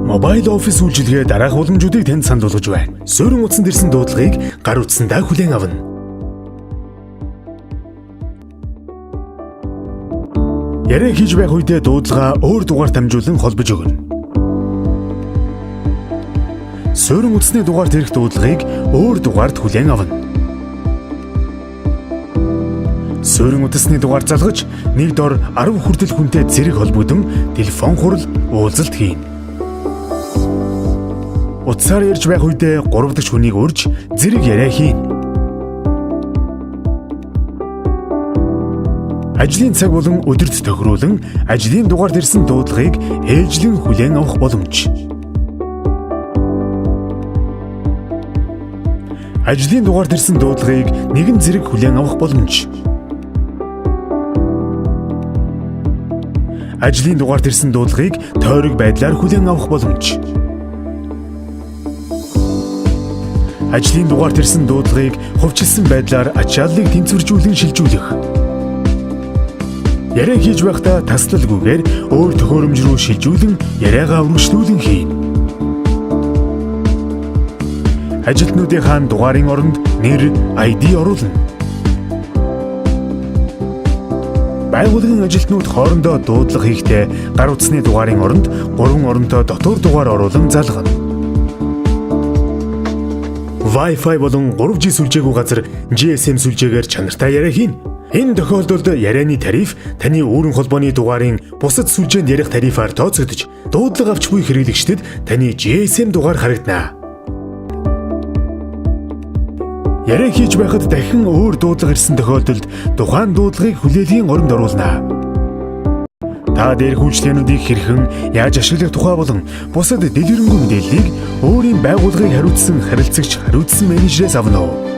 Mobile Office үйлчилгээ дараах боломжуудыг танд санд болгож байна. Суурин утсанд ирсэн дуудлагыг гар утсандаа хүлээн авна. Яриа хийж байх үедээ дуудлагаа өөр дугаар дамжуулан холбож өгнө. Суурин утасны дугаарт ирэх дуудлагыг өөр дугаард хүлээн авна. Суурин утасны дугаар залгаж нэг дор 10 хүртэл хүнтэй зэрэг холбогдсон телефон хурал уулзалт хийн. Утсаар ярьж байх үедээ 3 дахь хүнийг урьж зэрэг яриа хийн. Ажлын цаг болон өдөрт тохируулан ажлын дугаард ирсэн дуудлагыг ээлжлэн хүлээн авах боломж. Ажлын дугаард ирсэн дуудлагыг нэгэн зэрэг хүлээн авах боломж. Ажлын дугаард ирсэн дуудлагыг тойрог байдлаар хүлээн авах боломж. Ажлын дугаарт ирсэн дуудлагыг хувьчилсан байдлаар ачааллыг тэнцвэржүүлэн шилжүүлэх. Яриа хийж байхдаа таслалгүйгээр өөр төхөөрөмж рүү шилжүүлэн яриагаа үргэлжлүүлэн хийн. Ажилтнуудынхаа дугаарын оронд нэр, ID оруулна. Байгууллагын ажилтнууд хоорондоо дуудлага хийхдээ гар утасны дугаарын оронд 3 оронтой дотор дугаар оруулан залгана. Wi-Fi болон 3G сүлжээгүй газар GSM сүлжээгээр чанартай яриа хийн. Энэ тохиолдолд ярианы тариф таны өөрийн холбооны дугаарын бусад сүлжээнд ярих тарифаар тооцогдож, дуудлага авч буй хэрэглэгчдэд таны GSM дугаар харагдана. Яриа хийж байхад дахин өөр дуудлага ирсэн тохиолдолд тухайн дуудлагыг хүлээлийн оронд оруулна. Та дээрх үйлчлэгчдийг хэрхэн яаж ашиглах тухай болон бусад дэлгэрэнгүй мэдээллийг өөрийн байгууллагыг хариуцсан харилцагч хариуцсан менежерээс авна уу?